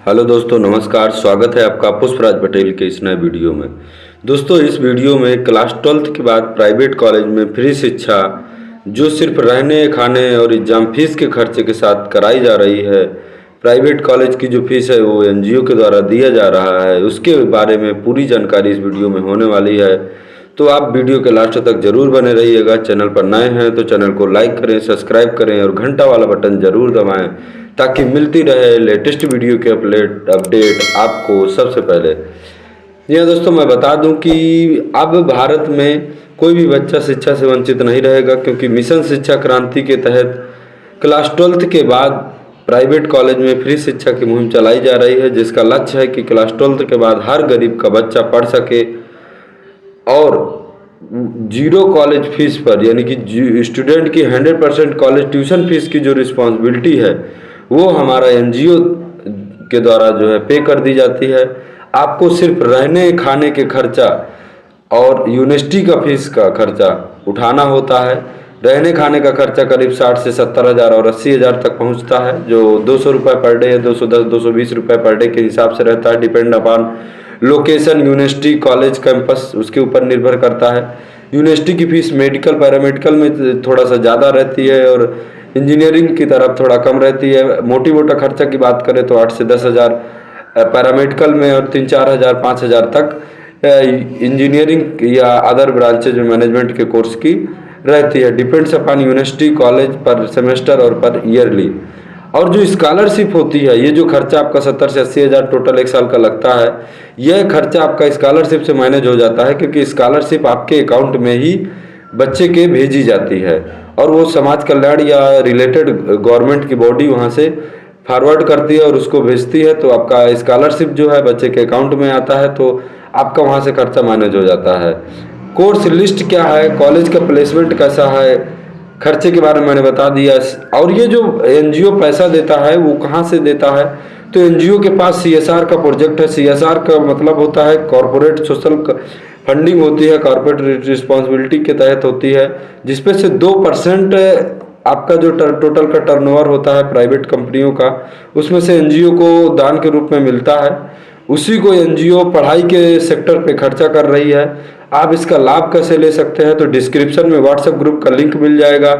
Hello दोस्तों, नमस्कार। स्वागत है आपका पुष्पराज पटेल के इस नए वीडियो में। दोस्तों, इस वीडियो में क्लास 12th के बाद प्राइवेट कॉलेज में फ्री शिक्षा जो सिर्फ रहने खाने और एग्जाम फीस के खर्चे के साथ कराई जा रही है, प्राइवेट कॉलेज की जो फीस है वो एनजीओ के द्वारा दिया जा रहा है, उसके बारे में पूरी जानकारी इस वीडियो में होने वाली है। तो आप वीडियो के लास्ट तक जरूर बने रहिएगा। चैनल पर नए हैं तो चैनल को लाइक करें, सब्सक्राइब करें और घंटा वाला बटन जरूर दबाएं ताकि मिलती रहे लेटेस्ट वीडियो के अपडेट आपको सबसे पहले। जी हाँ दोस्तों, मैं बता दूं कि अब भारत में कोई भी बच्चा शिक्षा से वंचित नहीं रहेगा, क्योंकि मिशन शिक्षा क्रांति के तहत क्लास 12th के बाद प्राइवेट कॉलेज में फ्री शिक्षा की मुहिम चलाई जा रही है, जिसका लक्ष्य है कि क्लास 12th के बाद हर गरीब का बच्चा पढ़ सके और जीरो कॉलेज फीस पर, यानी कि स्टूडेंट की 100% कॉलेज ट्यूशन फीस की जो रिस्पॉन्सिबिलिटी है वो हमारा एनजीओ के द्वारा जो है पे कर दी जाती है। आपको सिर्फ रहने खाने के खर्चा और यूनिवर्सिटी का फीस का खर्चा उठाना होता है। रहने खाने का खर्चा करीब 60 से 70 हज़ार और 80 हज़ार तक पहुंचता है, जो 200 रुपये पर डे या 210 220 रुपये पर डे के हिसाब से रहता है। Depend upon location, university, college, campus, उसके ऊपर निर्भर करता है। यूनिवर्सिटी की फीस मेडिकल पैरामेडिकल में थोड़ा सा ज़्यादा रहती है और इंजीनियरिंग की तरफ थोड़ा कम रहती है। मोटी मोटा खर्चा की बात करें तो 8 से 10 हज़ार पैरामेडिकल में और 3-4 हज़ार 5 हज़ार तक इंजीनियरिंग या अदर ब्रांचेज में मैनेजमेंट के कोर्स की रहती है। डिपेंड्स अपॉन यूनिवर्सिटी, कॉलेज, पर सेमेस्टर और पर ईयरली। और जो स्कॉलरशिप होती है, ये जो खर्चा आपका 70 से 80 हज़ार टोटल एक साल का लगता है, यह खर्चा आपका स्कॉलरशिप से मैनेज हो जाता है, क्योंकि स्कॉलरशिप आपके अकाउंट में ही बच्चे के भेजी जाती है और वो समाज कल्याण या रिलेटेड गवर्नमेंट की बॉडी वहाँ से फॉरवर्ड करती है और उसको भेजती है। तो आपका स्कॉलरशिप जो है बच्चे के अकाउंट में आता है, तो आपका वहाँ से खर्चा मैनेज हो जाता है। कोर्स लिस्ट क्या है, कॉलेज का प्लेसमेंट कैसा है, खर्चे के बारे में मैंने बता दिया। और ये जो एनजीओ पैसा देता है वो कहाँ से देता है, तो एनजीओ के पास सीएसआर का प्रोजेक्ट है। सीएसआर का मतलब होता है कॉरपोरेट सोशल फंडिंग होती है, कॉर्पोरेट रिस्पॉन्सिबिलिटी के तहत होती है, जिसपे से 2% आपका जो टोटल का टर्नओवर होता है प्राइवेट कंपनियों का, उसमें से एनजीओ को दान के रूप में मिलता है। उसी को एनजीओ पढ़ाई के सेक्टर पे खर्चा कर रही है। आप इसका लाभ कैसे ले सकते हैं, तो डिस्क्रिप्शन में व्हाट्सएप ग्रुप का लिंक मिल जाएगा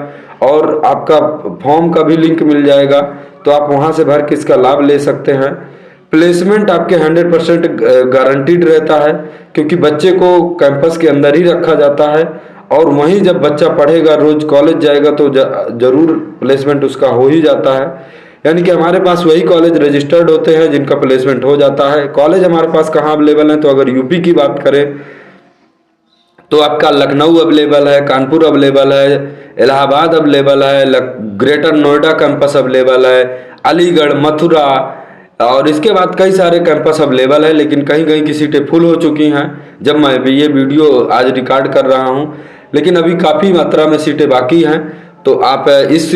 और आपका फॉर्म का भी लिंक मिल जाएगा, तो आप वहां से भर के इसका लाभ ले सकते हैं। प्लेसमेंट आपके 100% गारंटीड रहता है, क्योंकि बच्चे को कैंपस के अंदर ही रखा जाता है और वहीं जब बच्चा पढ़ेगा, रोज कॉलेज जाएगा, तो जरूर प्लेसमेंट उसका हो ही जाता है। यानी कि हमारे पास वही कॉलेज रजिस्टर्ड होते हैं जिनका प्लेसमेंट हो जाता है। कॉलेज हमारे पास कहाँ अवेलेबल है, तो अगर यूपी की बात करें तो आपका लखनऊ अवेलेबल है, कानपुर अवेलेबल है, इलाहाबाद अवेलेबल है, ग्रेटर नोएडा कैंपस अवेलेबल है, अलीगढ़, मथुरा, और इसके बाद कई सारे कैंपस अवेलेबल है। लेकिन कहीं कहीं की सीटें फुल हो चुकी हैं जब मैं ये वीडियो आज रिकॉर्ड कर रहा हूं, लेकिन अभी काफ़ी मात्रा में सीटें बाकी हैं। तो आप इस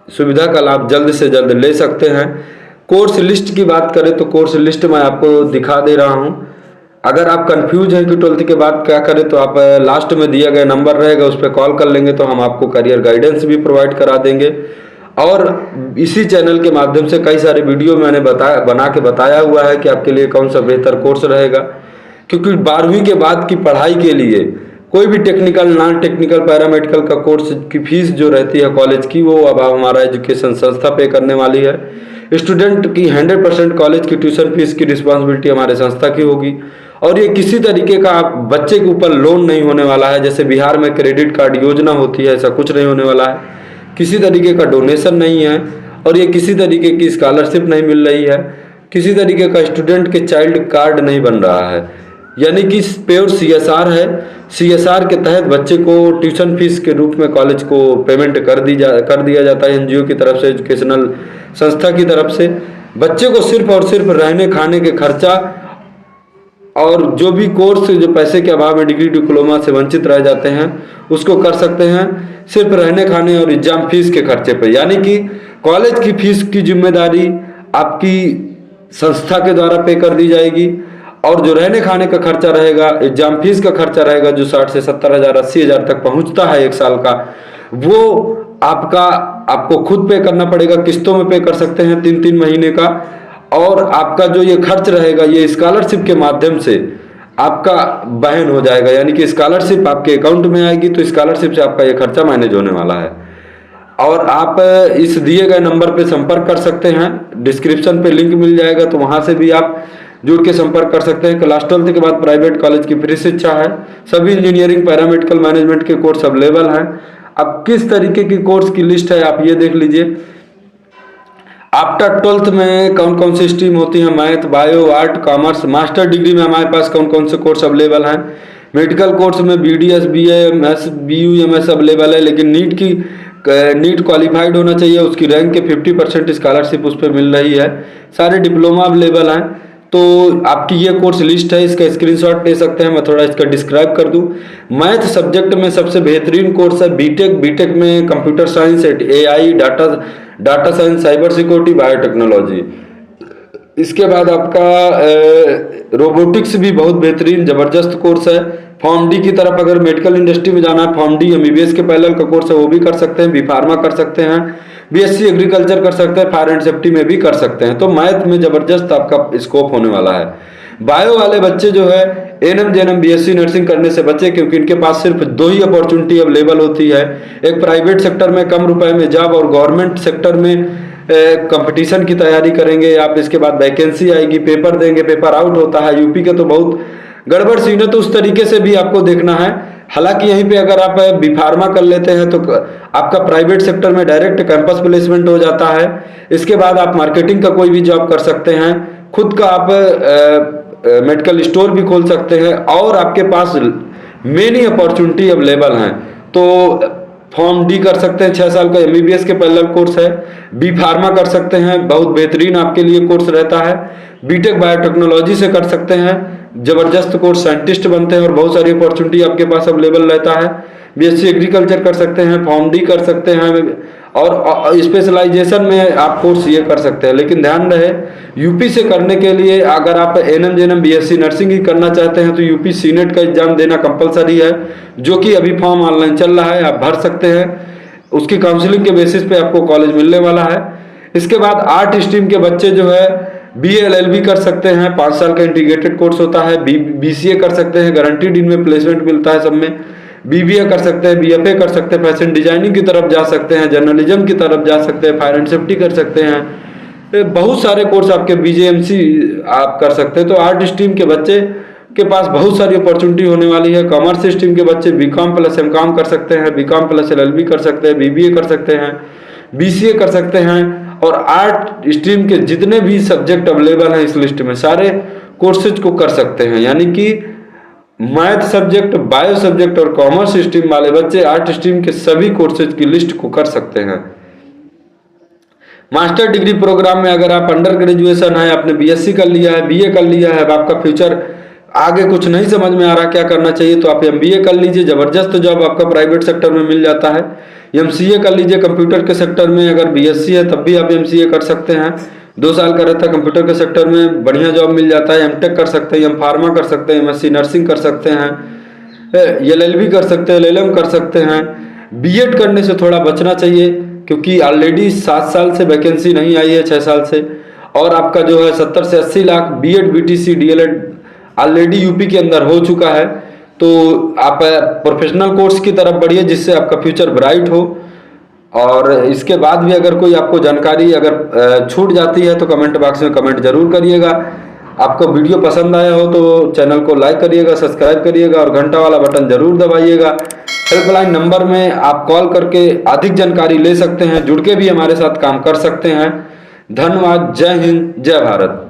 सुविधा का लाभ जल्द से जल्द ले सकते हैं। कोर्स लिस्ट की बात करें तो कोर्स लिस्ट मैं आपको दिखा दे रहा हूं। अगर आप कंफ्यूज हैं कि 12th के बाद क्या करें, तो आप लास्ट में दिया गया नंबर रहेगा, उस पर कॉल कर लेंगे तो हम आपको करियर गाइडेंस भी प्रोवाइड करा देंगे। और इसी चैनल के माध्यम से कई सारे वीडियो मैंने बना के बताया हुआ है कि आपके लिए कौन सा बेहतर कोर्स रहेगा, क्योंकि 12वीं के बाद की पढ़ाई के लिए कोई भी टेक्निकल, नॉन टेक्निकल, पैरामेडिकल का कोर्स की फीस जो रहती है कॉलेज की, वो अब हमारा एजुकेशन संस्था पे करने वाली है। स्टूडेंट की 100% कॉलेज की ट्यूशन फीस की रिस्पॉन्सिबिलिटी हमारे संस्था की होगी और ये किसी तरीके का बच्चे के ऊपर लोन नहीं होने वाला है। जैसे बिहार में क्रेडिट कार्ड योजना होती है, ऐसा कुछ नहीं होने वाला है। किसी तरीके का डोनेशन नहीं है और ये किसी तरीके की स्कॉलरशिप नहीं मिल रही है, किसी तरीके का स्टूडेंट के चाइल्ड कार्ड नहीं बन रहा है, यानी कि प्योर सीएसआर है। सीएसआर के तहत बच्चे को ट्यूशन फीस के रूप में कॉलेज को पेमेंट कर दिया जाता है एनजीओ की तरफ से, एजुकेशनल संस्था की तरफ से। बच्चे को सिर्फ और सिर्फ रहने खाने के खर्चा और जो भी कोर्स जो पैसे के अभाव में डिग्री डिप्लोमा से वंचित रह जाते हैं उसको कर सकते हैं सिर्फ रहने खाने और एग्जाम फीस के खर्चे पर। यानी कि कॉलेज की फीस की जिम्मेदारी आपकी संस्था के द्वारा पे कर दी जाएगी और जो रहने खाने का खर्चा रहेगा, एग्जाम फीस का खर्चा रहेगा जो 60 से 70 हज़ार 80 हज़ार तक पहुंचता है एक साल का, वो आपको खुद पे करना पड़ेगा, किस्तों में पे कर सकते हैं 3-3 महीने का। और आपका जो ये खर्च रहेगा ये स्कॉलरशिप के माध्यम से आपका वहन हो जाएगा, यानी कि स्कॉलरशिप आपके अकाउंट में आएगी तो स्कॉलरशिप से आपका ये खर्चा मैनेज होने वाला है। और आप इस दिए गए नंबर पे संपर्क कर सकते हैं, डिस्क्रिप्शन पे लिंक मिल जाएगा, तो वहां से भी आप जुड़ के संपर्क कर सकते हैं। क्लास 12 के बाद प्राइवेट कॉलेज की फ्री शिक्षा है, सभी इंजीनियरिंग पैरामेडिकल मैनेजमेंट के कोर्स अवेलेबल हैं। अब किस तरीके की कोर्स की लिस्ट है आप ये देख लीजिए। आफ्टर 12th में कौन कौन सी स्ट्रीम होती है, math, bio, art, commerce. Master degree में हमारे पास कौन कौन से कोर्स अवेलेबल हैं। मेडिकल कोर्स में BDS, BAMS, BUMS अवेलेबल है, लेकिन नीट क्वालिफाइड होना चाहिए, उसकी रैंक के 50% स्कॉलरशिप उस पर मिल रही है। सारे डिप्लोमा अवेलेबल हैं। तो आपकी ये कोर्स लिस्ट है, इसका स्क्रीनशॉट ले सकते हैं। मैं थोड़ा इसका डिस्क्राइब कर दूं। मैथ सब्जेक्ट में सबसे बेहतरीन कोर्स है बीटेक में computer science, AI, data science, cyber security, biotechnology. इसके बाद आपका रोबोटिक्स भी बहुत बेहतरीन जबरदस्त कोर्स है। फॉर्म डी की तरफ अगर मेडिकल इंडस्ट्री में जाना है, फॉर्म डी MBBS के पैरेलल का कोर्स है, वो भी कर सकते हैं। B.Pharma कर सकते हैं, BSc एग्रीकल्चर कर सकते हैं, फायर एंड सेफ्टी में भी कर सकते हैं। तो मैथ में जबरदस्त आपका स्कोप होने वाला है। बायो वाले बच्चे जो है ANM JNM BSc नर्सिंग करने से बचे, क्योंकि इनके पास सिर्फ 2 ही अपॉर्चुनिटी अवेलेबल होती है। एक प्राइवेट सेक्टर में कम रुपए में जॉब, और गवर्नमेंट सेक्टर में कंपटीशन की तैयारी करेंगे आप। इसके बाद वैकेंसी आएगी, पेपर देंगे, पेपर आउट होता है। यूपी के तो बहुत गड़बड़ सीन है, तो उस तरीके से भी आपको देखना है। हालांकि यहीं पे अगर आप B.Pharma कर लेते हैं तो आपका प्राइवेट सेक्टर में डायरेक्ट कैंपस प्लेसमेंट हो जाता है। इसके बाद आप मार्केटिंग का कोई भी जॉब कर सकते हैं, खुद का आप मेडिकल स्टोर भी खोल सकते हैं, और आपके पास मेनी अपॉर्चुनिटी अवेलेबल हैं। तो फॉर्म डी कर सकते हैं, 6 साल का MBBS के पैरेलल कोर्स है। B.Pharma कर सकते हैं, बहुत बेहतरीन आपके लिए कोर्स रहता है। बीटेक बायोटेक्नोलॉजी से कर सकते हैं, जबरदस्त कोर्स, साइंटिस्ट बनते हैं और बहुत सारी अपॉर्चुनिटी आपके पास अवेलेबल रहता है। BSc एग्रीकल्चर कर सकते हैं, फॉर्म डी कर सकते हैं, और स्पेशलाइजेशन में आप कोर्स ये कर सकते हैं। लेकिन ध्यान रहे, यूपी से करने के लिए अगर आप ANM JNM BSc नर्सिंग ही करना चाहते हैं तो यूपी सीनेट का एग्जाम देना कंपलसरी है, जो कि अभी फॉर्म ऑनलाइन चल रहा है, आप भर सकते हैं। उसकी काउंसलिंग के बेसिस पे आपको कॉलेज मिलने वाला है। इसके बाद आर्ट स्ट्रीम के बच्चे जो है BA LLB कर सकते हैं, 5 साल का इंटीग्रेटेड कोर्स होता है। BCA कर सकते हैं, गारंटीड इनमें प्लेसमेंट मिलता है सब में। BBA कर सकते हैं, BFA कर सकते हैं, फैशन डिजाइनिंग की तरफ जा सकते हैं, जर्नलिज्म की तरफ जा सकते हैं, फायर एंड सेफ्टी कर सकते हैं। बहुत सारे कोर्स आपके BJMC आप कर सकते हैं। तो आर्ट स्ट्रीम के बच्चे के पास बहुत सारी अपॉर्चुनिटी होने वाली है। कॉमर्स स्ट्रीम के बच्चे BCom + MCom कर सकते हैं, BCom + LLB कर सकते हैं, BBA कर सकते हैं, BCA कर सकते हैं। और आर्ट स्ट्रीम के जितने भी सब्जेक्ट अवेलेबल हैं इस लिस्ट में, सारे कोर्सेज को कर सकते हैं। यानी कि मैथ सब्जेक्ट, बायो सब्जेक्ट और कॉमर्स स्ट्रीम वाले बच्चे आर्ट स्ट्रीम के सभी कोर्सेज की लिस्ट को कर सकते हैं। मास्टर डिग्री प्रोग्राम में अगर आप अंडर ग्रेजुएशन है, आपने BSc कर लिया है, BA कर लिया है, आपका फ्यूचर आगे कुछ नहीं समझ में आ रहा क्या करना चाहिए, तो आप MBA कर लीजिए, जबरदस्त जॉब आपका प्राइवेट सेक्टर में मिल जाता है। MCA कर लीजिए, कंप्यूटर के सेक्टर में अगर BSc है तब भी आप MCA कर सकते हैं, 2 साल का रहता है, कंप्यूटर के सेक्टर में बढ़िया जॉब मिल जाता है। MTech कर सकते हैं, M.Pharma कर सकते हैं, MSc नर्सिंग कर सकते हैं, LLB कर सकते हैं, LLM कर सकते हैं। B.Ed करने से थोड़ा बचना चाहिए, क्योंकि ऑलरेडी 7 साल से वैकेंसी नहीं आई है, 6 साल से, और आपका जो है 70 से 80 lakh B.Ed BTC DLED already UP के अंदर हो चुका है। तो आप प्रोफेशनल कोर्स की तरफ बढ़िए, जिससे आपका फ्यूचर ब्राइट हो। और इसके बाद भी अगर कोई आपको जानकारी अगर छूट जाती है तो कमेंट बॉक्स में कमेंट जरूर करिएगा। आपको वीडियो पसंद आया हो तो चैनल को लाइक करिएगा, सब्सक्राइब करिएगा और घंटा वाला बटन जरूर दबाइएगा। हेल्पलाइन नंबर में आप कॉल करके अधिक जानकारी ले सकते हैं, जुड़ के भी हमारे साथ काम कर सकते हैं। धन्यवाद। जय हिंद, जय भारत।